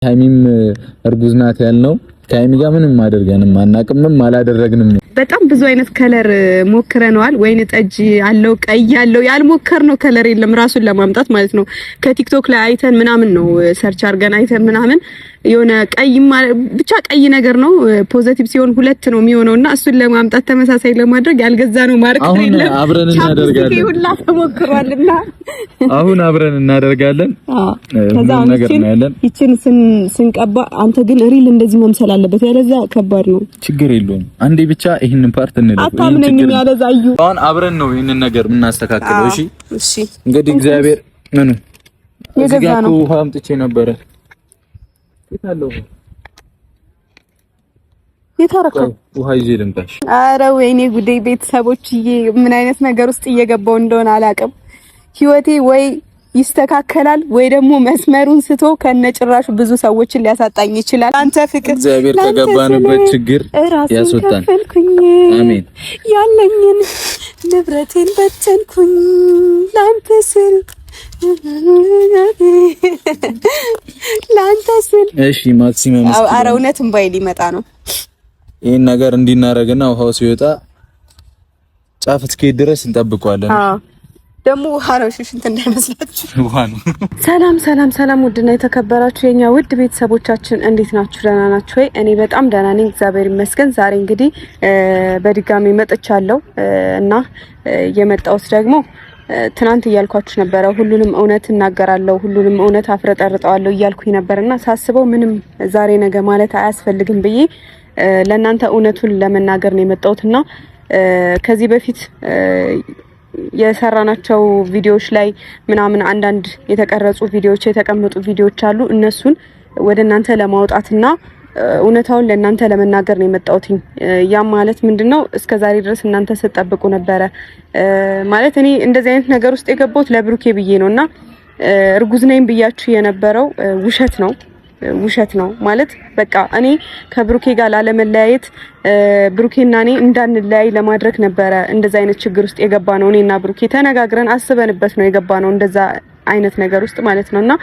ሃይሚም እርጉዝ ናት ያልነው ከሃይሚ ጋር ምንም አድርገንም አናቅምም አላደረግንም። በጣም ብዙ አይነት ከለር ሞክረናል። ወይን ጠጅ አለው፣ ቀይ አለው። ያልሞከርነው ከለር የለም ራሱን ለማምጣት ማለት ነው። ከቲክቶክ ላይ አይተን ምናምን ነው ሰርች አድርገን አይተን ምናምን የሆነ ቀይ ብቻ ቀይ ነገር ነው። ፖዚቲቭ ሲሆን ሁለት ነው የሚሆነውና እሱን ለማምጣት ተመሳሳይ ለማድረግ ያልገዛነው ማርከር የለም። አሁን አብረን እናደርጋለን። ሁላ ተሞክሯልና አሁን አብረን እናደርጋለን። ምንም ነገር ነው ያለን። ይችን ስንቀባ አንተ ግን ሪል እንደዚህ መምሰል አለበት፣ ያለዛ ከባድ ነው። ችግር የለውም። አንዴ ብቻ ይሄንን ፓርት እንለፍ። አታምነኝም ያለዛዩ። አሁን አብረን ነው ይሄንን ነገር የምናስተካክለው። እሺ እሺ። እንግዲህ እግዚአብሔር ምኑ እዚህ ጋር ውሃ አምጥቼ ነበረ። የታለው የታረከው ውሃ ይዤ ልምጣሽ። አረ ወይኔ ጉዴ! ቤተሰቦችዬ ምን አይነት ነገር ውስጥ እየገባው እንደሆነ አላውቅም። ህይወቴ ወይ ይስተካከላል ወይ ደግሞ መስመሩን ስቶ ከነጭራሹ ብዙ ሰዎችን ሊያሳጣኝ ይችላል። አንተ ፍቅር እግዚአብሔር ከገባንበት ችግር ያስወጣን። አሜን። ያለኝን ንብረቴን በተንኩኝ ላንተ ስል ላንተ ስል። እሺ ማክሲመም ኧረ እውነትም ባይ ሊመጣ ነው። ይሄን ነገር እንዲናረግና ውሃው ሲወጣ ጫፍ እስኪሄድ ድረስ እንጠብቀዋለን። ደግሞ ውሃ ነው ሽሽንት እንዳይመስላችሁ ውሃ ነው። ሰላም ሰላም ሰላም! ውድና የተከበራችሁ የኛ ውድ ቤተሰቦቻችን እንዴት ናችሁ? ደህና ናችሁ ወይ? እኔ በጣም ደህና ነኝ፣ እግዚአብሔር ይመስገን። ዛሬ እንግዲህ በድጋሚ መጥቻለሁ እና የመጣሁት ደግሞ ትናንት እያልኳችሁ ነበረ። ሁሉንም እውነት እናገራለሁ፣ ሁሉንም እውነት አፍረጠርጠዋለሁ እያልኩኝ ነበርና ሳስበው ምንም ዛሬ ነገ ማለት አያስፈልግም ብዬ ለእናንተ እውነቱን ለመናገር ነው የመጣሁትና ከዚህ በፊት የሰራናቸው ቪዲዮዎች ላይ ምናምን አንዳንድ የተቀረጹ ቪዲዮዎች የተቀመጡ ቪዲዮዎች አሉ። እነሱን ወደ እናንተ ለማውጣትና እውነታውን ለእናንተ ለመናገር ነው የመጣሁት። ያም ማለት ምንድነው እስከዛሬ ድረስ እናንተ ስትጠብቁ ነበረ ማለት እኔ እንደዚህ አይነት ነገር ውስጥ የገባሁት ለብሩኬ ብዬ ነውና እርጉዝ ነኝ ብያችሁ የነበረው ውሸት ነው ማለት በቃ እኔ ከብሩኬ ጋር ላለመለያየት ብሩኬና እኔ እንዳንለያይ ለማድረግ ነበረ እንደዛ አይነት ችግር ውስጥ የገባ ነው። እኔና ብሩኬ ተነጋግረን አስበንበት ነው የገባ ነው እንደዛ አይነት ነገር ውስጥ ማለት ነውና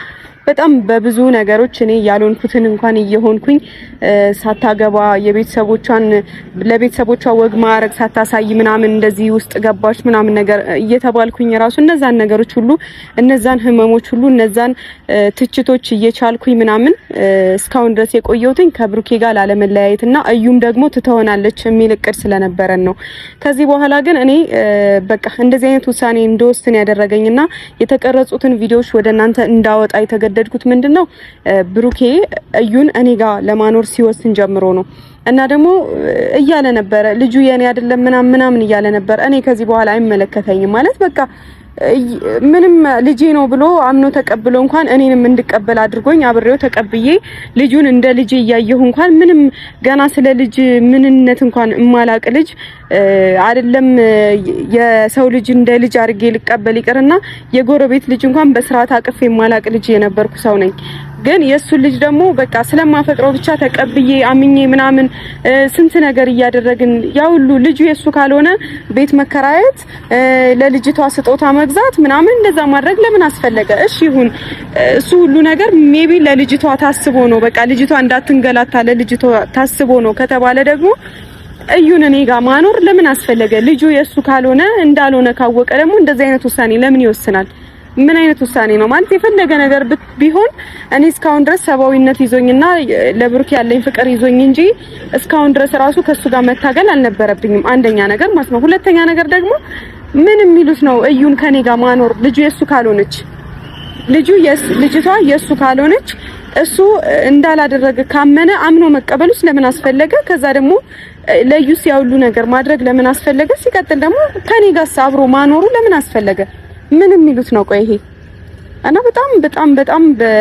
በጣም በብዙ ነገሮች እኔ ያልሆንኩትን እንኳን እየሆንኩኝ ሳታገባ ለቤተሰቦቿ ወግ ማዕረግ ሳታሳይ ምናምን እንደዚህ ውስጥ ገባች ምናምን ነገር እየተባልኩኝ ራሱ እነዛን ነገሮች ሁሉ እነዛን ህመሞች ሁሉ እነዛን ትችቶች እየቻልኩኝ ምናምን እስካሁን ድረስ የቆየሁትኝ ከብሩኬ ጋር ላለመለያየትና እዩም ደግሞ ትተሆናለች የሚል እቅድ ስለነበረን ነው። ከዚህ በኋላ ግን እኔ በቃ እንደዚህ አይነት ውሳኔ እንደወስን ያደረገኝና የተቀረጹትን ቪዲዮዎች ወደ እናንተ እንዳወጣ የተገደድኩት ምንድነው ብሩኬ እዩን እኔ ጋር ለማኖር ሲወስን ጀምሮ ነው። እና ደግሞ እያለ ነበር ልጁ የኔ አይደለም ምናምን እያለ ነበር። እኔ ከዚህ በኋላ አይመለከተኝም ማለት በቃ ምንም ልጄ ነው ብሎ አምኖ ተቀብሎ እንኳን እኔንም እንድቀበል አድርጎኝ አብሬው ተቀብዬ ልጁን እንደ ልጅ እያየሁ እንኳን ምንም ገና ስለ ልጅ ምንነት እንኳን እማላቅ ልጅ አይደለም የሰው ልጅ እንደ ልጅ አድርጌ ልቀበል ይቅርና የጎረቤት ልጅ እንኳን በስርዓት አቅፌ የማላቅ ልጅ የነበርኩ ሰው ነኝ። ግን የሱ ልጅ ደግሞ በቃ ስለማፈቅረው ብቻ ተቀብዬ አምኜ ምናምን ስንት ነገር እያደረግን ያው ሁሉ ልጁ የሱ ካልሆነ ቤት መከራየት ለልጅቷ ስጦታ መግዛት ምናምን እንደዛ ማድረግ ለምን አስፈለገ? እሺ ይሁን እሱ ሁሉ ነገር ሜቢ ለልጅቷ ታስቦ ነው በቃ ልጅቷ እንዳትንገላታ ለልጅቷ ታስቦ ነው ከተባለ ደግሞ እዩን እኔ ጋር ማኖር ለምን አስፈለገ? ልጁ የሱ ካልሆነ እንዳልሆነ ካወቀ ደግሞ እንደዚህ አይነት ውሳኔ ለምን ይወስናል? ምን አይነት ውሳኔ ነው ማለት? የፈለገ ነገር ቢሆን እኔ እስካሁን ድረስ ሰባዊነት ይዞኝና ለብሩክ ያለኝ ፍቅር ይዞኝ እንጂ እስካሁን ድረስ ራሱ ከሱ ጋር መታገል አልነበረብኝም። አንደኛ ነገር ማለት ነው። ሁለተኛ ነገር ደግሞ ምን የሚሉት ነው እዩን ከኔ ጋር ማኖር ልጁ የሱ ካልሆነች ልጅቷ የሱ ካልሆነች እሱ እንዳላደረገ ካመነ አምኖ መቀበሉስ ለምን አስፈለገ? ከዛ ደግሞ ለዩስ ያውሉ ነገር ማድረግ ለምን አስፈለገ? ሲቀጥል ደግሞ ከኔ ጋር አብሮ ማኖሩ ለምን አስፈለገ? ምን የሚሉት ነው? ቆይ ይሄ እና በጣም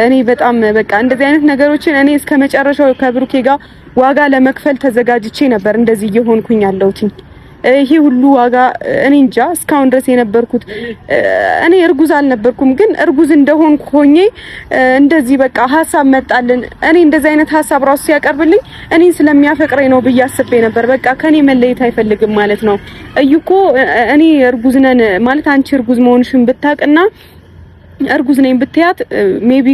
እኔ በጣም በቃ እንደዚህ አይነት ነገሮችን እኔ እስከመጨረሻው ከብሩኬ ጋር ዋጋ ለመክፈል ተዘጋጅቼ ነበር እንደዚህ እየሆንኩኝ ያለሁት። ይሄ ሁሉ ዋጋ እኔ እንጃ እስካሁን ድረስ የነበርኩት እኔ እርጉዝ አልነበርኩም፣ ግን እርጉዝ እንደሆንኩ ሆኜ እንደዚህ በቃ ሀሳብ መጣልን። እኔ እንደዚህ አይነት ሀሳብ ራሱ ሲያቀርብልኝ እኔ ስለሚያፈቅረኝ ነው ብዬ አስቤ ነበር። በቃ ከኔ መለየት አይፈልግም ማለት ነው። እዩኮ እኔ እርጉዝ ነን ማለት አንቺ እርጉዝ መሆንሽን ብታቅና እርጉዝ ነኝ ብትያት ሜቢ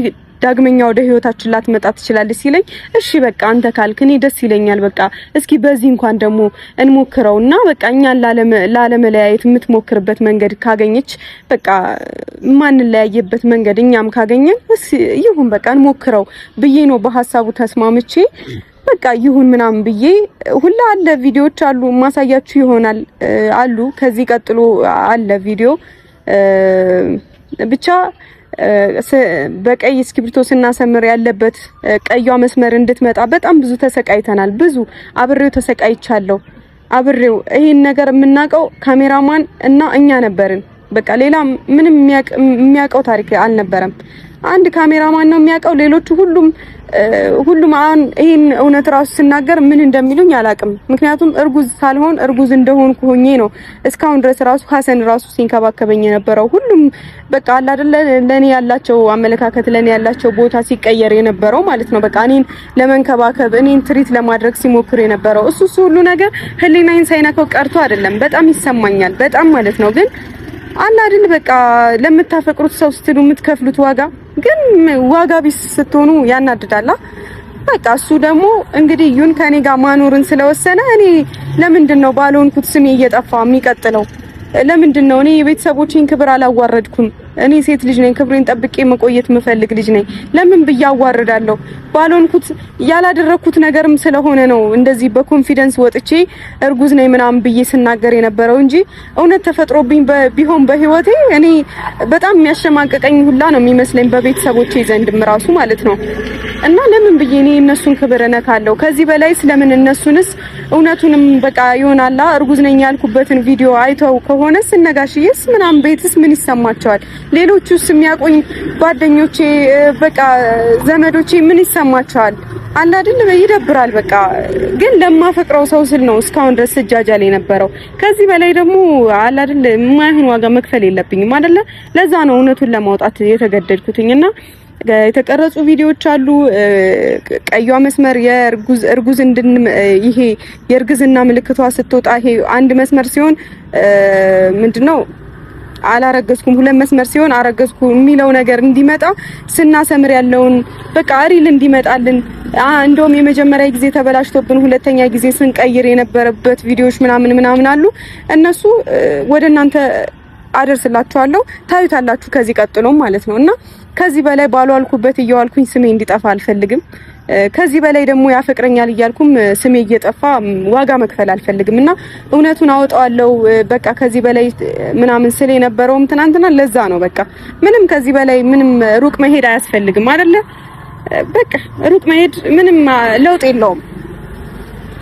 ዳግመኛ ወደ ህይወታችን ላትመጣ ትችላለች ሲለኝ እሺ በቃ አንተ ካልክ እኔ ደስ ይለኛል። በቃ እስኪ በዚህ እንኳን ደግሞ እንሞክረውና በቃ እኛን ላለመለያየት የምትሞክርበት መንገድ ካገኘች በቃ ማንለያየበት መንገድ እኛም ካገኘን ይሁን በቃ እንሞክረው ብዬ ነው በሐሳቡ ተስማምቼ በቃ ይሁን ምናምን ብዬ ሁላ አለ ቪዲዮዎች አሉ ማሳያችሁ ይሆናል አሉ ከዚህ ቀጥሎ አለ ቪዲዮ ብቻ በቀይ እስክሪብቶ ስናሰምር ያለበት ቀይዋ መስመር እንድትመጣ በጣም ብዙ ተሰቃይተናል። ብዙ አብሬው ተሰቃይቻለሁ። አብሬው ይሄን ነገር የምናውቀው ካሜራማን እና እኛ ነበርን። በቃ ሌላ ምንም የሚያውቀው ታሪክ አልነበረም። አንድ ካሜራማን ነው የሚያውቀው። ሌሎቹ ሁሉም አሁን ይሄን እውነት ራሱ ስናገር ምን እንደሚሉኝ አላውቅም። ምክንያቱም እርጉዝ ሳልሆን እርጉዝ እንደሆንኩ ሆኜ ነው እስካሁን ድረስ ራሱ ሀሰን ራሱ ሲንከባከበኝ የነበረው። ሁሉም በቃ አለ አይደለ ለኔ ያላቸው አመለካከት ለኔ ያላቸው ቦታ ሲቀየር የነበረው ማለት ነው። በቃ እኔን ለመንከባከብ እኔን ትሪት ለማድረግ ሲሞክር የነበረው እሱ ሁሉ ነገር ህሊናዬን ሳይነካው ቀርቶ አይደለም። በጣም ይሰማኛል በጣም ማለት ነው። ግን አለ አይደል በቃ ለምታፈቅሩት ሰው ስትሉ የምትከፍሉት ዋጋ ግን ዋጋ ቢስ ስትሆኑ ያናድዳላ። በቃ እሱ ደግሞ እንግዲህ ዩን ከኔ ጋር ማኖርን ስለወሰነ እኔ ለምንድነው ባልሆንኩት ስሜ እየጠፋ የሚቀጥለው? ለምንድነው እኔ የቤተሰቦቼን ክብር አላዋረድኩም? እኔ ሴት ልጅ ነኝ፣ ክብሬን ጠብቄ መቆየት የምፈልግ ልጅ ነኝ። ለምን ብያዋርዳለሁ? ባልሆንኩት ያላደረኩት ነገርም ስለሆነ ነው እንደዚህ በኮንፊደንስ ወጥቼ እርጉዝ ነኝ ምናምን ብዬ ስናገር የነበረው እንጂ እውነት ተፈጥሮብኝ ቢሆን በህይወቴ እኔ በጣም የሚያሸማቀቀኝ ሁላ ነው የሚመስለኝ በቤተሰቦቼ ዘንድም ራሱ ማለት ነው። እና ለምን ብዬ እኔ እነሱን ክብር እነካለሁ? ከዚህ በላይ ስለምን እነሱንስ እውነቱንም በቃ ይሆናላ እርጉዝ ነኝ ያልኩበትን ቪዲዮ አይተው ከሆነስ እነጋሽዬስ ምናምን ቤትስ ምን ይሰማቸዋል? ሌሎቹስ የሚያቆኝ ጓደኞቼ በቃ ዘመዶቼ ምን ይሰማቸዋል? አለ አይደል ይደብራል። በቃ ግን ለማፈቅረው ሰው ስል ነው እስካሁን ድረስ ስጃጃል የነበረው። ከዚህ በላይ ደግሞ አለ አይደል የማይሆን ዋጋ መክፈል የለብኝም አይደለ? ለዛ ነው እውነቱን ለማውጣት የተገደድኩትኝና የተቀረጹ ቪዲዮዎች አሉ። ቀይዋ መስመር የእርጉዝ ይሄ የእርግዝና ምልክቷ ስትወጣ ይሄ አንድ መስመር ሲሆን ምንድነው አላረገዝኩም፣ ሁለት መስመር ሲሆን አረገዝኩ የሚለው ነገር እንዲመጣ ስናሰምር ያለውን በቃ ሪል እንዲመጣልን እንደውም የመጀመሪያ ጊዜ ተበላሽቶብን ሁለተኛ ጊዜ ስንቀይር የነበረበት ቪዲዮዎች ምናምን አሉ። እነሱ ወደ እናንተ አደርስላችኋለሁ፣ ታዩታላችሁ ከዚህ ቀጥሎም ማለት ነውና ከዚህ በላይ ባልዋልኩበት እየዋልኩኝ ስሜ እንዲጠፋ አልፈልግም። ከዚህ በላይ ደግሞ ያፈቅረኛል እያልኩም ስሜ እየጠፋ ዋጋ መክፈል አልፈልግም እና እውነቱን አወጣዋለሁ። በቃ ከዚህ በላይ ምናምን ስለ የነበረውም ትናንትና ለዛ ነው። በቃ ምንም ከዚህ በላይ ምንም ሩቅ መሄድ አያስፈልግም አይደለ? በቃ ሩቅ መሄድ ምንም ለውጥ የለውም።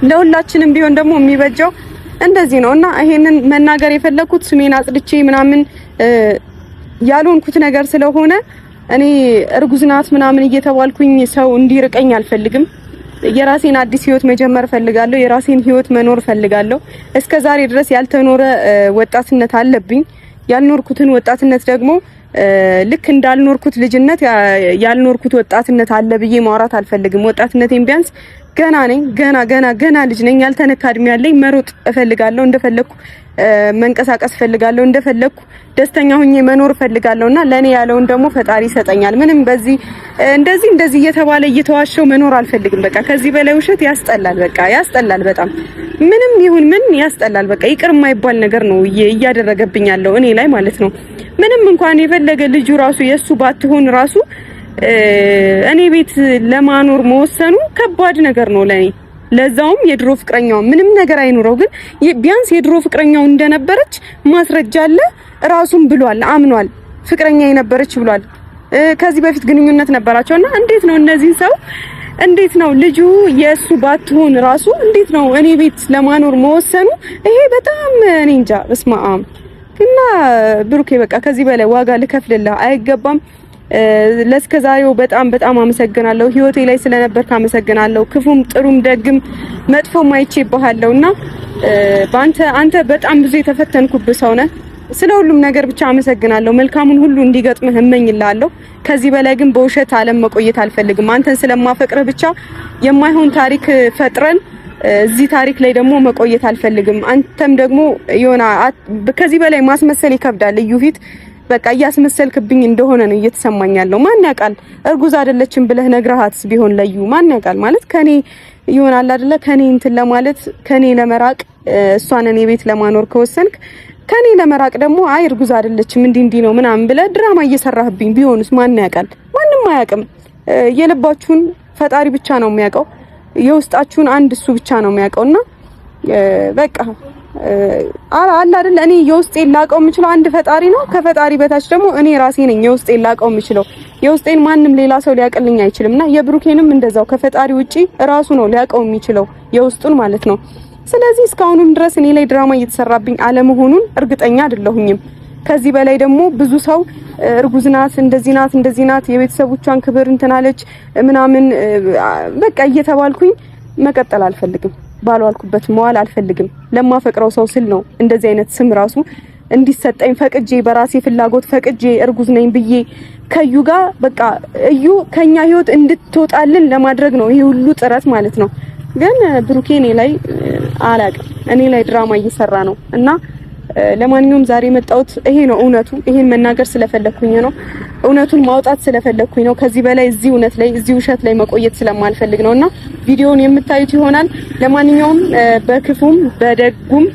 ለሁላችንም ቢሆን ደግሞ የሚበጀው እንደዚህ ነውና ይሄንን መናገር የፈለኩት ስሜን አጽድቼ ምናምን ያልሆንኩት ነገር ስለሆነ እኔ እርጉዝ ናት ምናምን እየተባልኩኝ ሰው እንዲርቀኝ አልፈልግም። የራሴን አዲስ ህይወት መጀመር ፈልጋለሁ። የራሴን ህይወት መኖር ፈልጋለሁ። እስከዛሬ ድረስ ያልተኖረ ወጣትነት አለብኝ። ያልኖርኩትን ወጣትነት ደግሞ ልክ እንዳልኖርኩት ልጅነት ያልኖርኩት ወጣትነት አለ ብዬ ማውራት አልፈልግም። ወጣትነቴን ቢያንስ ገና ነኝ። ገና ልጅ ነኝ። ያልተነካ እድሜ ያለኝ መሮጥ እፈልጋለሁ። እንደፈለኩ መንቀሳቀስ እፈልጋለሁ። እንደፈለኩ ደስተኛ ሆኜ መኖር እፈልጋለሁና ለኔ ያለውን ደግሞ ፈጣሪ ይሰጠኛል። ምንም በዚህ እንደዚህ እየተባለ እየተዋሸው መኖር አልፈልግም። በቃ ከዚህ በላይ ውሸት ያስጠላል። በቃ ያስጠላል በጣም ምንም ይሁን ምን ያስጠላል። በቃ ይቅር የማይባል ነገር ነው እያደረገብኝ ያለው እኔ ላይ ማለት ነው። ምንም እንኳን የፈለገ ልጁ ራሱ የሱ ባትሆን ራሱ እኔ ቤት ለማኖር መወሰኑ ከባድ ነገር ነው ለኔ። ለዛውም የድሮ ፍቅረኛው ምንም ነገር አይኖረው፣ ግን ቢያንስ የድሮ ፍቅረኛው እንደነበረች ማስረጃ አለ። ራሱን ብሏል፣ አምኗል። ፍቅረኛ የነበረች ብሏል። ከዚህ በፊት ግንኙነት ነበራቸውና እንዴት ነው እነዚህ ሰው እንዴት ነው ልጁ የሱ ባትሆን ራሱ እንዴት ነው እኔ ቤት ለማኖር መወሰኑ? ይሄ በጣም እኔ እንጃ። በስማም እና ብሩኬ በቃ ከዚህ በላይ ዋጋ ልከፍልልህ አይገባም። ለስከዛሬው በጣም አመሰግናለሁ። ህይወቴ ላይ ስለነበርክ አመሰግናለሁ። ክፉም ጥሩም ደግም መጥፎም አይቼብሃለሁና አንተ በጣም ብዙ የተፈተንኩብህ ሰው ነህ። ስለ ሁሉም ነገር ብቻ አመሰግናለሁ። መልካሙን ሁሉ እንዲገጥምህ እመኝልሃለሁ። ከዚህ በላይ ግን በውሸት ዓለም መቆየት አልፈልግም። አንተን ስለማፈቅርህ ብቻ የማይሆን ታሪክ ፈጥረን እዚህ ታሪክ ላይ ደግሞ መቆየት አልፈልግም። አንተም ደግሞ ከዚህ በላይ ማስመሰል ይከብዳል። እዩ ፊት በቃ እያስመሰልክብኝ እንደሆነ ነው እየተሰማኝ ያለው። ማን ያውቃል እርጉዝ አይደለችም ብለህ ነግረሃትስ ቢሆን ለዩ ማን ያውቃል ማለት ከኔ ይሆናል አይደለ? ከኔ እንትን ለማለት ከኔ ለመራቅ እሷን እኔ ቤት ለማኖር ከወሰንክ ከኔ ለመራቅ ደግሞ አይ እርጉዝ አይደለችም እንዲህ ነው ምናምን ብለህ ድራማ እየሰራህብኝ ቢሆንስ ማን ያውቃል? ማንም አያውቅም። የልባችሁን ፈጣሪ ብቻ ነው የሚያውቀው። የውስጣችሁን አንድ እሱ ብቻ ነው የሚያውቀውና በቃ አላ አይደል እኔ የውስጤን ላቀው የምችለው አንድ ፈጣሪ ነው። ከፈጣሪ በታች ደግሞ እኔ ራሴ ነኝ የውስጤን ላቀው የምችለው። የውስጤን ማንም ሌላ ሰው ሊያቀልኝ አይችልምና የብሩኬንም እንደዛው ከፈጣሪ ውጪ ራሱ ነው ሊያቀው የሚችለው የውስጡን ማለት ነው። ስለዚህ እስካሁንም ድረስ እኔ ላይ ድራማ እየተሰራብኝ አለመሆኑን እርግጠኛ አይደለሁኝም። ከዚህ በላይ ደግሞ ብዙ ሰው እርጉዝ ናት እንደዚህ ናት የቤተሰቦቿን ክብር እንትናለች ምናምን በቃ እየተባልኩኝ መቀጠል አልፈልግም። ባልዋልኩበት መዋል አልፈልግም። ለማፈቅረው ሰው ስል ነው እንደዚህ አይነት ስም ራሱ እንዲሰጠኝ ፈቅጄ በራሴ ፍላጎት ፈቅጄ እርጉዝ ነኝ ብዬ ከዩ ጋር በቃ እዩ ከኛ ህይወት እንድትወጣልን ለማድረግ ነው ይሄ ሁሉ ጥረት ማለት ነው። ግን ብሩኬ እኔ ላይ አላቅም እኔ ላይ ድራማ እየሰራ ነው እና ለማንኛውም ዛሬ መጣሁት ይሄ ነው እውነቱ። ይሄን መናገር ስለፈለኩኝ ነው። እውነቱን ማውጣት ስለፈለኩኝ ነው። ከዚህ በላይ እዚህ እውነት ላይ እዚህ ውሸት ላይ መቆየት ስለማልፈልግ ነውና ቪዲዮውን የምታዩት ይሆናል። ለማንኛውም በክፉም በደጉም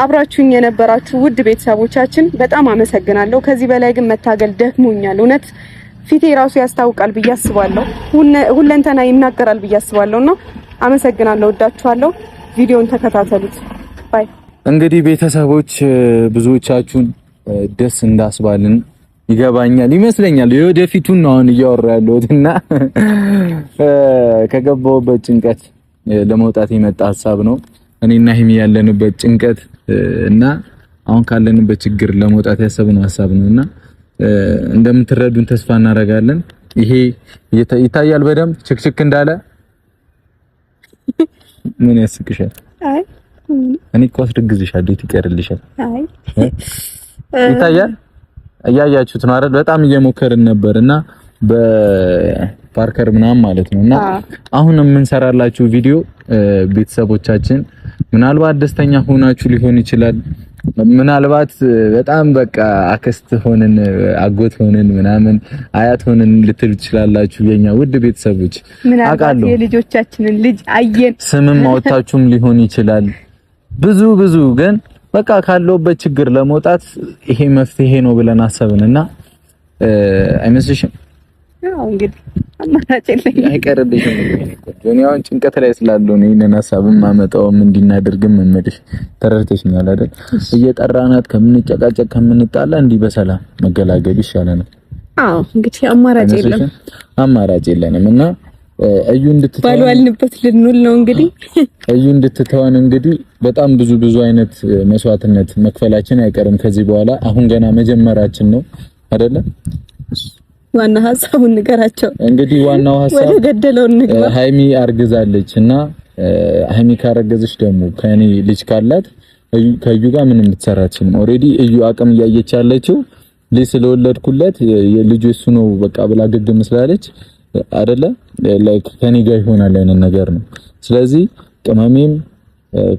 አብራችሁኝ የነበራችሁ ውድ ቤተሰቦቻችን በጣም አመሰግናለሁ። ከዚህ በላይ ግን መታገል ደክሞኛል። እውነት ፊቴ ራሱ ያስታውቃል ብዬ አስባለሁ። ሁለንተና ይናገራል ብዬ አስባለሁና አመሰግናለሁ። ወዳችኋለሁ። ቪዲዮውን ተከታተሉት። ባይ። እንግዲህ ቤተሰቦች ብዙዎቻችሁን ደስ እንዳስባልን ይገባኛል ይመስለኛል። የወደፊቱን ነው አሁን እያወራ ያለሁትና ከገባሁበት ጭንቀት ለመውጣት የመጣ ሀሳብ ነው። እኔና ሂሚ ያለንበት ጭንቀት እና አሁን ካለንበት ችግር ለመውጣት ያሰብነው ሀሳብ ነውና እንደምትረዱን ተስፋ እናደርጋለን። ይሄ ይታያል በደንብ ችክችክ እንዳለ ምን ያስቅሻል? አይ እኔ እኮ አስረግዝሻለሁ ይቀርልሻል። አይ ይታያል እያያችሁት ነው አይደል? በጣም እየሞከርን ነበርና በፓርከር ምናምን ማለት ነውና አሁን የምንሰራላችሁ ቪዲዮ ቤተሰቦቻችን ምናልባት ደስተኛ ሆናችሁ ሊሆን ይችላል። ምናልባት በጣም በቃ አክስት ሆነን አጎት ሆነን ምናምን አያት ሆነን ልትሉ ትችላላችሁ። የኛ ውድ ቤተሰቦች አቃሉ የልጆቻችንን ልጅ አየን ስምም አውጣችሁም ሊሆን ይችላል። ብዙ ግን በቃ ካለውበት ችግር ለመውጣት ይሄ መፍትሄ ነው ብለን አሰብንና አይመስልሽም? ያው እንግዲህ አማራጭ የለኝም አይቀርልሽም። ዱንያውን ጭንቀት ላይ ስላለው ነው ይሄንን ሐሳብም ማመጣውም እንዲናደርግም መመድሽ ተረድተሽኛል አይደል? እየጠራናት ከምንጨቃጨቅ ከምንጣላ እንዲህ በሰላም መገላገል ይሻለናል። አዎ እንግዲህ አማራጭ የለንም እና እዩ እንድትተዋን ባልዋልንበት ልንውል ነው እንግዲህ እዩ እንድትተዋን እንግዲህ በጣም ብዙ አይነት መስዋዕትነት መክፈላችን አይቀርም ከዚህ በኋላ። አሁን ገና መጀመራችን ነው አይደለ? ዋና ሐሳቡን ንገራቸው እንግዲህ። ዋናው ሐሳብ ወደ ገደለው ንገራ። ሃይሚ አርግዛለችና ሃይሚ ካረገዘች ደግሞ ከኔ ልጅ ካላት ከዩ ጋር ምንም ልትሰራችም ኦሬዲ እዩ አቅም እያየች ያለችው ልጅ ስለወለድኩለት የልጁ እሱ ነው በቃ ብላ ግግም ስላለች አይደለ ላይክ ከኔ ጋር ይሆናል አይነት ነገር ነው። ስለዚህ ቅመሜም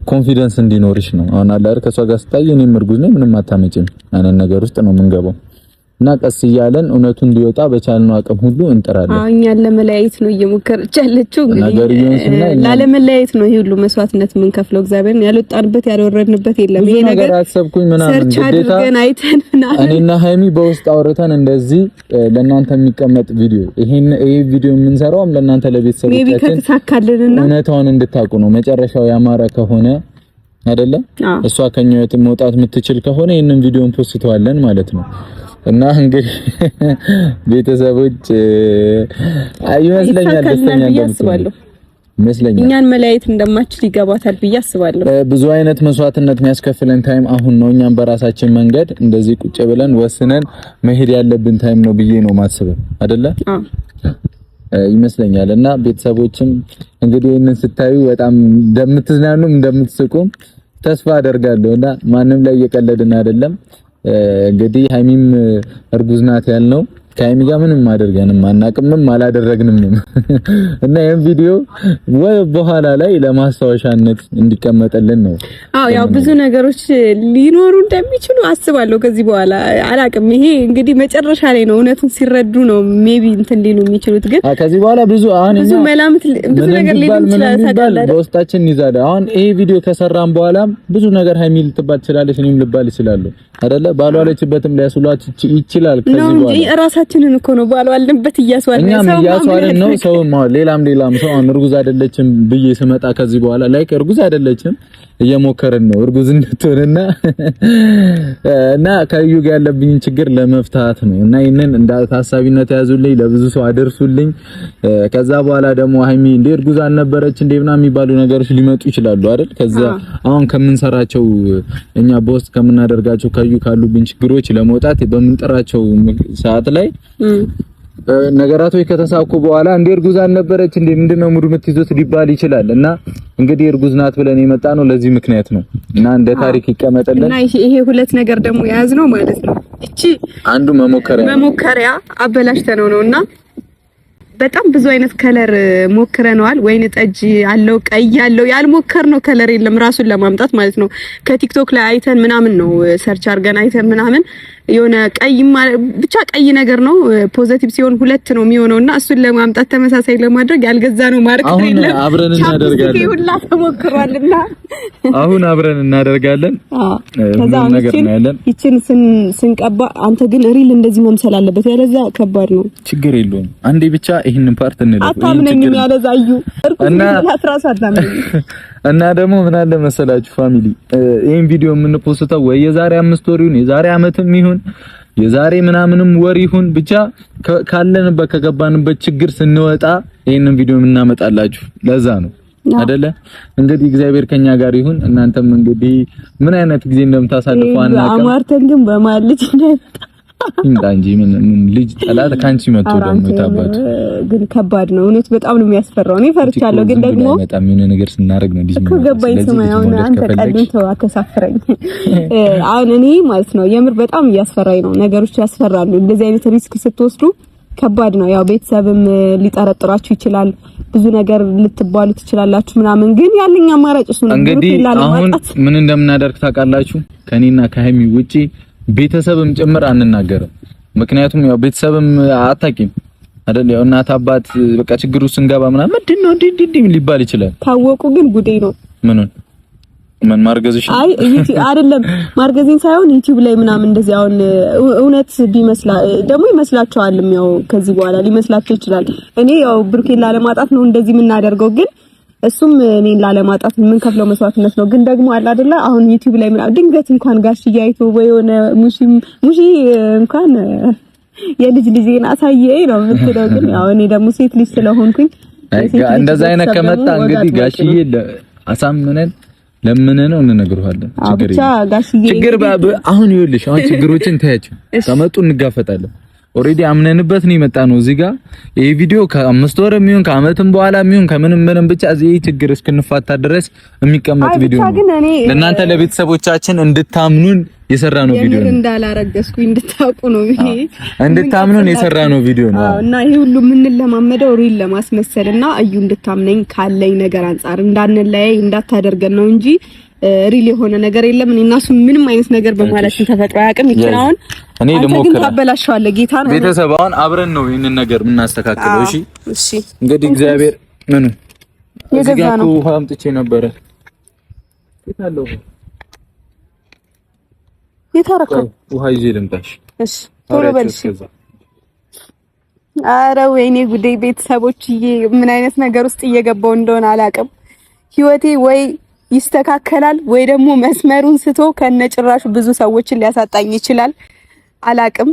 ኮንፊደንስ እንዲኖርሽ ነው አሁን አለ አይደል? ከሷ ጋር ስታይ እኔም እርጉዝ ነኝ ምንም አታመጭም አይነት ነገር ውስጥ ነው የምንገባው እና ቀስ እያለን እውነቱን እንዲወጣ በቻልነው አቅም ሁሉ እንጥራለን። እኛን ለመለያየት ነው እየሞከረች ያለችው እንግዲህ ላለመለያየት ነው ይሄ ሁሉ መስዋዕትነት የምንከፍለው። እግዚአብሔርን ያልወጣንበት ያልወረድንበት የለም። ይሄ ነገር አሰብኩኝ ምናምን ግዴታ እኔና ሃይሚ በውስጥ አውርተን እንደዚህ ለእናንተ የሚቀመጥ ቪዲዮ ይሄ ቪዲዮ የምንሰራውም ለእናንተ ለቤተሰቦቻችን እውነታውን እንድታውቁ ነው። መጨረሻው ያማረ ከሆነ አይደለ እሷ ከኛ ህይወት መውጣት የምትችል ከሆነ ይሄንን ቪዲዮን ፖስተዋለን ማለት ነው። እና እንግዲህ ቤተሰቦች አይመስለኛል ደስተኛ እንደምትሆኑ ይመስለኛል። እኛን መለያየት እንደማችል ይገባታል ብዬ አስባለሁ። ብዙ አይነት መስዋዕትነት የሚያስከፍለን ታይም አሁን ነው። እኛም በራሳችን መንገድ እንደዚህ ቁጭ ብለን ወስነን መሄድ ያለብን ታይም ነው ብዬ ነው ማስበው አይደለ? ይመስለኛል። እና ቤተሰቦችም እንግዲህ ይሄንን ስታዩ በጣም እንደምትዝናኑም እንደምትስቁም ተስፋ አደርጋለሁ። እና ማንም ላይ እየቀለድን አይደለም። እንግዲህ ሃይሚም እርጉዝ ናት ያልነው ከሀይሚ ጋር ምንም አድርገንም አናቅምም አላደረግንም እና ይሄን ቪዲዮ በኋላ ላይ ለማስታወሻነት እንዲቀመጥልን ነው። አዎ ያው ብዙ ነገሮች ሊኖሩ እንደሚችሉ አስባለሁ ከዚህ በኋላ አላቅም። ይሄ እንግዲህ መጨረሻ ላይ ነው እውነቱን ሲረዱ ነው ሜቢ እንትን ሊሉ የሚችሉት። ግን ከዚህ በኋላ ብዙ ብዙ መላምት ብዙ ነገር ሊሆን ይችላል ታውቃለህ። በውስጣችን ይዛል። አሁን ይሄ ቪዲዮ ከሰራን በኋላ ብዙ ነገር ሀይሚ ልትባል ትችላለች፣ እኔም ልባል ይችላል አይደለ? ባልዋለችበትም ሊያስሏት ይችላል። ከዚህ በኋላ ራሳችንን እኮ ነው ባልዋልንበት እያስዋልን ነው ሰው ሌላም ሰው እርጉዝ አይደለችም ብዬ ስመጣ ከዚህ በኋላ ላይክ እርጉዝ አይደለችም እየሞከርን ነው እርጉዝ እንድትሆንና እና ከዩ ጋር ያለብኝ ችግር ለመፍታት ነው እና ይሄንን እንደ ታሳቢነት ያዙልኝ፣ ለብዙ ሰው አደርሱልኝ። ከዛ በኋላ ደግሞ ሀይሚ እንደ እርጉዝ አልነበረች እንደ ምናምን የሚባሉ ነገሮች ሊመጡ ይችላሉ አይደል? ከዛ አሁን ከምንሰራቸው እኛ በውስጥ ከምናደርጋቸው ከዩ ካሉብኝ ችግሮች ለመውጣት በምንጠራቸው ሰዓት ላይ ነገራቶች ከተሳኩ በኋላ እንደ እርጉዝ አልነበረች እንደ ምንድነው ሙድ ምትይዞት ሊባል ይችላል እና እንግዲህ እርጉዝ ናት ብለን የመጣ ነው ለዚህ ምክንያት ነው እና እንደ ታሪክ ይቀመጥልን እና ይሄ ሁለት ነገር ደግሞ የያዝ ነው ማለት ነው። እቺ አንዱ መሞከሪያ አበላሽተነው ነውና በጣም ብዙ አይነት ከለር ሞክረናል። ወይን ጠጅ አለው፣ ቀይ አለው፣ ያልሞከርነው ከለር የለም ራሱን ለማምጣት ማለት ነው። ከቲክቶክ ላይ አይተን ምናምን ነው ሰርች አድርገን አይተን ምናምን የሆነ ቀይ ብቻ ቀይ ነገር ነው። ፖዚቲቭ ሲሆን ሁለት ነው የሚሆነውና እሱን ለማምጣት ተመሳሳይ ለማድረግ ያልገዛነው ማርኬት የለም። አሁን አብረን እናደርጋለን። ሁላ ተሞክሯልና አሁን አብረን እናደርጋለን። ከዛ ነገር ነው ያለን። ይችን ስንቀባ አንተ ግን ሪል እንደዚህ መምሰል አለበት፣ ያለዛ ከባድ ነው። ችግር የለውም አንዴ ብቻ ይሄንን ፓርት እንለፈው። አታምነኝም ያለዛዩ እና ራስ አታምነኝ እና ደግሞ ምን አለ መሰላችሁ ፋሚሊ ይሄን ቪዲዮ የምንፖስተው ወይ የዛሬ 5 ወር ይሁን የዛሬ አመትም ይሁን የዛሬ ምናምንም ወር ይሁን ብቻ ካለንበት ከገባንበት ችግር ስንወጣ ይሄንን ቪዲዮ የምናመጣላችሁ ለዛ ነው አይደለ? እንግዲህ እግዚአብሔር ከኛ ጋር ይሁን። እናንተም እንግዲህ ምን አይነት ጊዜ እንደምታሳልፉ አናውቅም። አማርተን ግን በማልጅ እንጂ ምን ልጅ ጠላት ካንቺ መጥቶ ደግሞ ታባቱ ግን ከባድ ነው እውነት፣ በጣም ነው የሚያስፈራው። እኔ ፈርቻለሁ፣ ግን ደግሞ በጣም የሆነ ነገር ስናደርግ ነው ዲስ ከገባኝ ሰማያው አንተ ቀድም ተው አከሳፍረኝ። አሁን እኔ ማለት ነው የምር በጣም እያስፈራኝ ነው። ነገሮች ያስፈራሉ። እንደዚህ አይነት ሪስክ ስትወስዱ ከባድ ነው። ያው ቤተሰብም ሊጠረጥራችሁ ይችላል፣ ብዙ ነገር ልትባሉ ትችላላችሁ ምናምን፣ ግን ያለኝ አማራጭ እሱ ነው። እንግዲህ አሁን ምን እንደምናደርግ ታውቃላችሁ? ከኔና ከሀይሚ ውጪ ቤተሰብም ጭምር አንናገርም። ምክንያቱም ያው ቤተሰብም አታውቂም አይደል? ያው እናት አባት በቃ ችግሩ ስንገባ ምናምን ምንድነው እንዴ ሊባል ይችላል። ታወቁ ግን ጉዴ ነው። ምን ማርገዝሽ? አይ አይደለም ማርገዝን ሳይሆን ዩቲዩብ ላይ ምናምን እንደዚህ አሁን እውነት ቢመስላ ደግሞ ይመስላችኋልም፣ ያው ከዚህ በኋላ ሊመስላችሁ ይችላል። እኔ ያው ብሩኬን ላለማጣት ነው እንደዚህ የምናደርገው፣ ግን እሱም እኔን ላለማጣት የምንከፍለው መስዋዕትነት ነው። ግን ደግሞ አለ አይደለ አሁን ዩቲዩብ ላይ ምናምን ድንገት እንኳን ጋሽዬ አይቶ ወይ የሆነ ሙሺ እንኳን የልጅ ልጄን አሳየኝ ነው የምትለው። ግን ያው እኔ ደግሞ ሴት ልጅ ስለሆንኩኝ እንደዛ አይነት ከመጣ እንግዲህ ጋሽዬ አሳምነን ለምነን ነው እንነግረዋለን። ችግር አሁን ይኸውልሽ አሁን ችግሮችን ታያቸው ከመጡ እንጋፈጣለን። ኦሬዲ አምነንበት ነው የመጣ ነው እዚህ ጋር። ይሄ ቪዲዮ ከ5 ወር የሚሆን ከአመትም በኋላ የሚሆን ከምንም ብቻ እዚህ ችግር እስክንፋታ ድረስ የሚቀመጥ ቪዲዮ ነው። ለእናንተ ለቤተሰቦቻችን እንድታምኑን የሰራነው ቪዲዮ ነው። እንዳላረገዝኩኝ እንድታውቁ ነው። ይሄ እንድታምኑን የሰራነው ቪዲዮ ነው እና ይሄ ሁሉ ምን ለማመደው ሪል ለማስመሰልና እዩ እንድታምነኝ ካለኝ ነገር አንፃር እንዳንለያይ እንዳታደርገን ነው እንጂ ሪል የሆነ ነገር የለም። እኔ እና እሱ ምንም አይነት ነገር በማለትን ተፈጥሮ አያውቅም። ይችላል እኔ ልሞክር ታበላሽዋለህ። ጌታ ነው ቤተሰብ አሁን አብረን ነው ይሄንን ነገር የምናስተካክለው። እሺ እንግዲህ እግዚአብሔር ምን እዚህ ጋር ውሃ አምጥቼ ነበረ። የታለው የታረከው ውሃ ይዤ ልምጣሽ። እሺ ቶሎ በልሽ። ኧረ ወይኔ ጉዴ! ቤተሰቦችዬ ምን አይነት ነገር ውስጥ እየገባው እንደሆነ አላውቅም። ህይወቴ ወይ ይስተካከላል ወይ ደግሞ መስመሩን ስቶ ከነጭራሹ ብዙ ሰዎችን ሊያሳጣኝ ይችላል። አላቅም።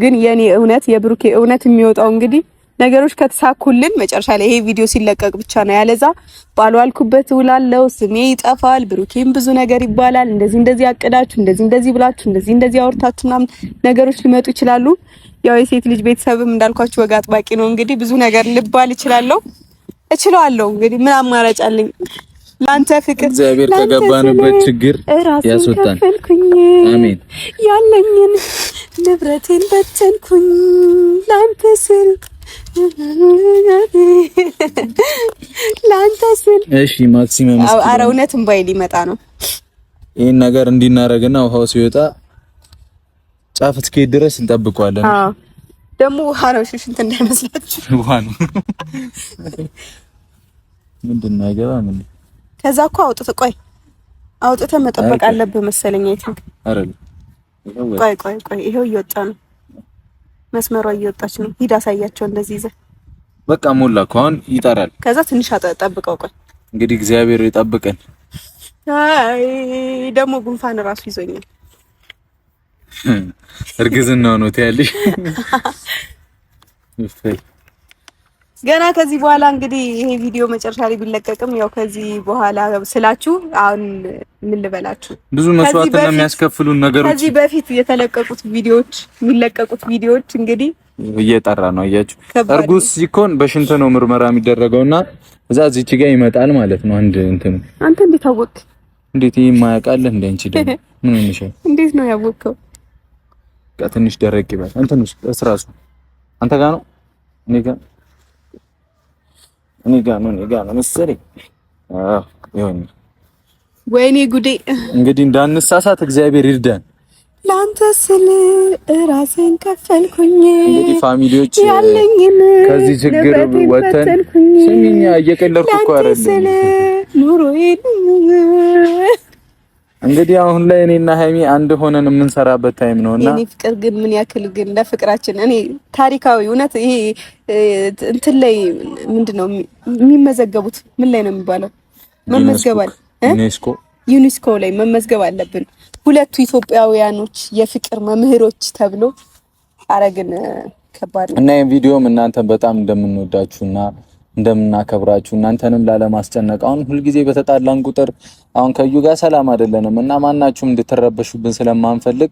ግን የኔ እውነት የብሩኬ እውነት የሚወጣው እንግዲህ ነገሮች ከተሳኩልን መጨረሻ ላይ ይሄ ቪዲዮ ሲለቀቅ ብቻ ነው። ያለዛ ባልዋልኩበት ውላለው፣ ስሜ ይጠፋል፣ ብሩኬም ብዙ ነገር ይባላል። እንደዚህ አቅዳችሁ እንደዚህ ብላችሁ እንደዚህ አውርታችሁ ምናምን ነገሮች ሊመጡ ይችላሉ። ያው የሴት ልጅ ቤተሰብም እንዳልኳችሁ ወግ አጥባቂ ነው። እንግዲህ ብዙ ነገር ልባል እችላለሁ። እንግዲህ ምን አማራጭ አለኝ? ላንተ ፍቅር እግዚአብሔር ከገባንበት ችግር ያስወጣን። አሜን። ያለኝን ንብረቴን በተንኩኝ ላንተ ስል ላንተ ስል። እሺ ማክሲመም ኧረ እውነትም ባይ ሊመጣ ነው። ይሄን ነገር እንዲናረግና ውሃው ሲወጣ ጫፍ እስኪ ድረስ እንጠብቀዋለን። አዎ ደግሞ ውሃ ነው። እሺ እንትን እንዳይመስላችሁ ውሃ ነው። ምንድነው አይገባም እንዴ? ከዛ እኮ አውጥተህ መጠበቅ አለብህ መሰለኝ። አይተህ አይደል? ቆይ ይሄው እየወጣ ነው። መስመሯ እየወጣች ነው። ሂድ አሳያቸው እንደዚህ ይዘህ በቃ ሞላ እኮ አሁን ይጠራል። ከዛ ትንሽ ጠብቀው። ቆይ እንግዲህ እግዚአብሔር ይጠብቀን። አይ ደግሞ ጉንፋን ራሱ ይዞኛል። እርግዝናው ነው ታያለሽ። ገና ከዚህ በኋላ እንግዲህ ይሄ ቪዲዮ መጨረሻ ላይ ቢለቀቅም ያው ከዚህ በኋላ ስላችሁ አሁን ምን ልበላችሁ ብዙ መስዋዕት የሚያስከፍሉን ነገሮች ከዚህ በፊት የሚለቀቁት ቪዲዮዎች እንግዲህ እየጠራ ነው። አያችሁ እርጉዝ ሲኮን በሽንት ነው ምርመራ የሚደረገውና እዛ እዚች ጋር ይመጣል ማለት ነው። አንተ እንዴት አወቅ? እንዴት የማያውቃል እንደ አንቺ ደግሞ ምን ሆነሽ? እንዴት ነው ያወቅከው? ትንሽ ደረቅ ይባል ውስጥ እስራሱ አንተ ጋር ነው እኔ ጋር ነው መሰለኝ። ይሁን ወይኔ ጉዴ። እንግዲህ እንዳንሳሳት እግዚአብሔር ይርዳን። ላንተ ስል ራሴን ከፈልኩኝ። እንግዲህ ፋሚሊዎች ከዚህ ችግር ወተን ስሚኛ እየቀለድኩ እኮ አይደለም ኑሮዬን እንግዲህ አሁን ላይ እኔና ሃይሚ አንድ ሆነን የምንሰራበት ታይም ነውና የኔ ፍቅር ግን ምን ያክል ግን ለፍቅራችን እኔ ታሪካዊ እውነት ይሄ እንትን ላይ ምንድነው የሚመዘገቡት ምን ላይ ነው የሚባለው? መመዝገባል ዩኔስኮ ላይ መመዝገብ አለብን። ሁለቱ ኢትዮጵያውያኖች የፍቅር መምህሮች ተብሎ አረግን ከባድ ነው። እና ይሄን ቪዲዮም እናንተን በጣም እንደምንወዳችሁና እንደምናከብራችሁ እናንተንም ላለማስጨነቅ አሁን ሁልጊዜ በተጣላን ቁጥር አሁን ከዩ ጋር ሰላም አይደለንም እና ማናችሁም እንድትረበሹብን ስለማንፈልግ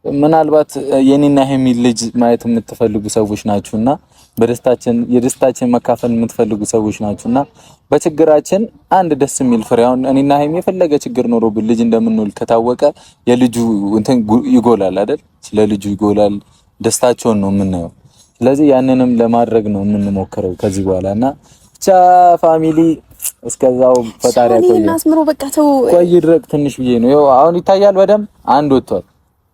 ምናልባት የኔና ሄሚ ልጅ ማየት የምትፈልጉ ሰዎች ናችሁና የደስታችን መካፈል የምትፈልጉ ሰዎች ናችሁና በችግራችን አንድ ደስ የሚል ፍሬ አሁን እኔና ሄሚ የፈለገ ችግር ኖሮብን ልጅ እንደምንወልድ ከታወቀ የልጁ እንትን ይጎላል አይደል? ስለ ልጁ ይጎላል። ደስታቸውን ነው የምናየው። ስለዚህ ያንንም ለማድረግ ነው የምንሞክረው ከዚህ በኋላና ብቻ ፋሚሊ እስከዛው ፈጣሪ ያቆየን። እናስምሮ በቃ ተው ቆይ ድረቅ ትንሽ ብዬ ነው። ይኸው አሁን ይታያል በደምብ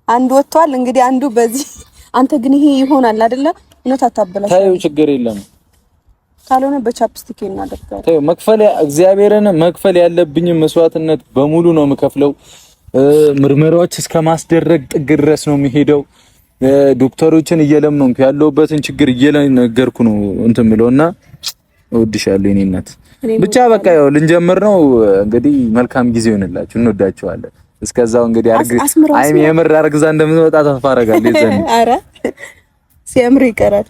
አንድ ወጥቷል። እንግዲህ አንዱ በዚህ አንተ ግን ይሄ ይሆናል አይደለ? እውነት አታበላሽ። ታዩ ችግር የለም ካልሆነ በቻፕስቲክ እናደርጋለን። ታዩ እግዚአብሔርን መክፈል ያለብኝ መስዋዕትነት በሙሉ ነው የምከፍለው። ምርመራዎች እስከማስደረግ ጥግ ድረስ ነው የሚሄደው። ዶክተሮችን እየለመንኩ ያለውበትን ችግር እየነገርኩ ነው እንትን ብለውና እወድሻለሁ የኔ እናት። ብቻ በቃ ያው ልንጀምር ነው እንግዲህ። መልካም ጊዜ ይሆንላችሁ። እንወዳችኋለን። እስከዛው እንግዲህ አይም የምር አርግዛ እንደምትመጣ ተስፋ አደርጋለሁ። ይዘን አረ ሲያምር ይቀራል።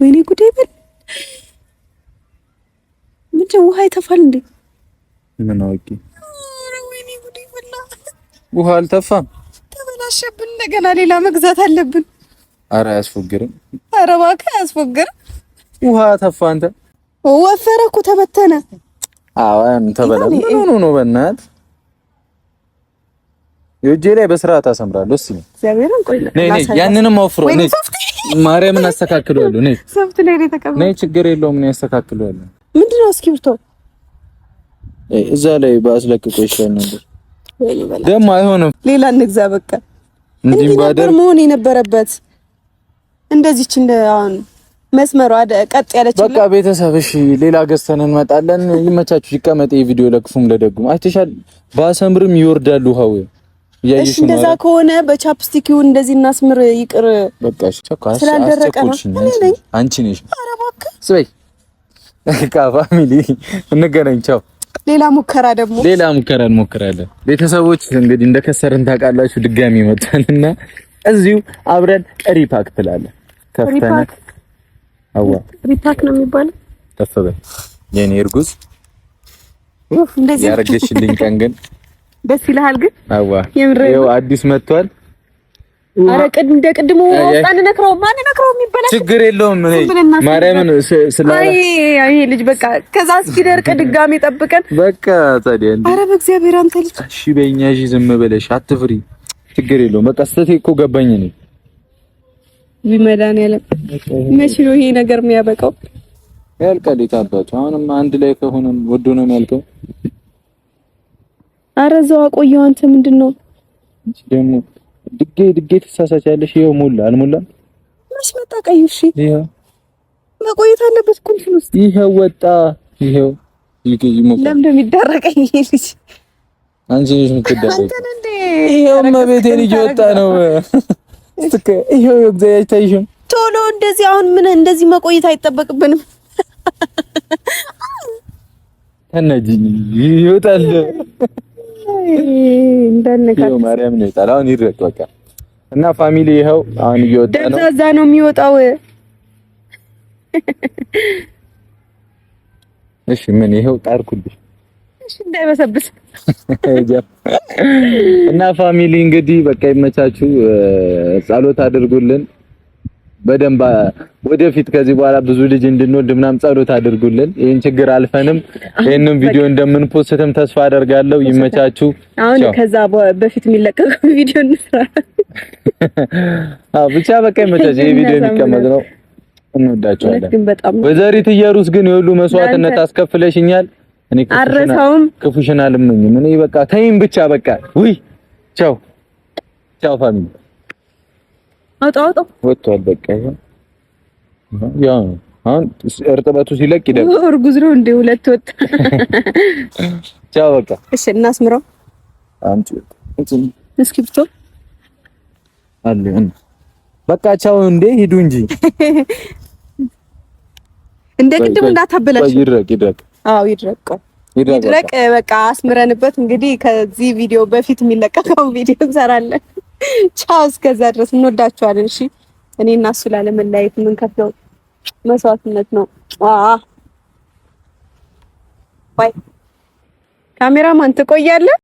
ወይኔ ጉዴ በል ምን ውሃ ይተፋል እንዴ? ምን አውቂ ውሃ አልተፋም። ተበላሸብን። እንደገና ሌላ መግዛት አለብን። አረ አያስፎግርም። አረ እባክህ አያስፎግርም። ውሃ ተፋ። አንተ ወፈረ እኮ ተበተነ። አዎ ተበላ። ምን ነው በእናትህ የእጄ ላይ በስርዓት አሰምራለሁ። እሺ እግዚአብሔርን ቆይ ነይ ያንንም አውፍሮ ነይ ማርያምን አስተካክለዋለሁ። ነይ ሶፍት ላይ ተቀበል። ነይ ችግር የለውም። ነይ አስተካክለዋለሁ። ምንድነው እስክሪብቶ እዛ ላይ ባስለቅቆ ይሻል ነበር። ደግሞ አይሆንም። ሌላ እንግዛ በቃ። እንዲህ ባደር መሆን የነበረበት እንደዚህች እንደ አሁን መስመሩ ቀጥ ያለች በቃ። ቤተሰብ እሺ፣ ሌላ ገዝተን እንመጣለን። ይመቻችሁ። ይቀመጥ። የቪዲዮ ለክፉም ለደጉም አይተሻል። ባሰምርም ይወርዳል ውሃው። እሺ፣ እንደዛ ከሆነ በቻፕስቲክ ይሁን እንደዚህ እናስምር። ይቅር በቃ። እሺ፣ ስላልደረቀ ነው። አንቺ ነሽ። ኧረ እባክህ ስበይ። ፋሚሊ እንገናኝ። ቻው። ሌላ ሙከራ እንሞክራለን። ቤተሰቦች እንግዲህ እንደከሰርን ታውቃላችሁ። ድጋሚ መጣንና እዚሁ አብረን ሪፓክ ትላለን። ከፍተና ሪፓክ ነው የሚባለው። ተፈበ የኔ እርጉዝ እንደዚህ ያረገሽልኝ ቀን ግን ደስ ይልሃል። ግን ይኸው አዲስ መጥቷል። አረ እንደ ቅድሙ ወጣን ነክረው ማን ነክረው የሚበላሽ ችግር የለውም። ማርያምን ስላላ አይ ልጅ በቃ ከዛ እስኪደርቅ ድጋሚ ጠብቀን በቃ ታዲያ እንዴ። አረ በእግዚአብሔር አንተ ልጅ እሺ በእኛ እሺ ዝም ብለሽ አትፍሪ። ችግር የለውም። በቃ ስተቴ እኮ ገባኝ እኔ ቢመዳን ያለ መቼ ነው ይሄ ነገር የሚያበቃው? ያልቃል። የታባቱ አሁንም አንድ ላይ ከሆነም ወዶ ነው የሚያልቀው። አረ እዛው አቆየው። አንተ ምንድነው ደግሞ ድጌ ተሳሳቻለሽ? ይሄው ሞላ አልሞላም? ምንስ መጣ ቀዩ? እሺ ይሄው መቆየት አለበት እኮ እንትን ውስጥ ይሄው ወጣ። ይሄው ይሞላ። ለምን እንደሚደረቀኝ ይሄ ልጅ አንቺ ነሽ የምትደረቀው። አንተ እንዴ ይሄው መቤቴ ልጅ ወጣ ነው። ይሄው እግዚአብሔር ታይሽም ቶሎ እንደዚህ አሁን ምን እንደዚህ መቆየት አይጠበቅብንም። ተነጂኝ ይወጣል እንደነካ ይሄው ማርያም ነው ይጣላው አሁን ይድረቅ በቃ። እና ፋሚሊ ይሄው አሁን እየወጣ ነው። ደብዛዛ ነው የሚወጣው። እሺ ምን ይሄው ጣርኩልሽ። እሺ እንዳይበሰብስ። እና ፋሚሊ እንግዲህ በቃ ይመቻችሁ፣ ጸሎት አድርጉልን በደንብ ወደፊት ከዚህ በኋላ ብዙ ልጅ እንድንወልድ ምናምን ጸሎት አድርጉልን። ይሄን ችግር አልፈንም ይሄንን ቪዲዮ እንደምንፖስትም ተስፋ አደርጋለሁ። ይመቻችሁ። አሁን ከዛ በፊት የሚለቀቀው ቪዲዮ እንስራ። ብቻ በቃ ይመቻችሁ። ይሄ ቪዲዮ የሚቀመጥ ነው። እንወዳችኋለን። ወይዘሪት ኢየሩስ ግን የሁሉ መስዋዕትነት አስከፍለሽኛል። እኔ ክፉሽን አልመኝም። እኔ በቃ ተይም ብቻ በቃ ውይ ቻው ቻው ፋሚሊ አውጣው ወጥቷል። በቃ ያው አሁን እርጥበቱ ሲለቅ ይደግ እርጉዝ ነው እንደ ሁለት ወጥ ቻው በቃ እሺ እናስምረው። አንቺ እስኪብቶ አለ በቃ ቻው እንዴ ሂዱ እንጂ እንደ ቅድም እንዳታበላሽ። ይድረቅ አዎ ይድረቅ በቃ አስምረንበት እንግዲህ ከዚህ ቪዲዮ በፊት የሚለቀቀው ቪዲዮ እንሰራለን። ቻው እስከዛ ድረስ እንወዳችኋለን። እሺ እኔ እና እሱ ላለመለያየት ምን ከፍለው መስዋዕትነት ነው። ባይ ካሜራማን ትቆያለህ?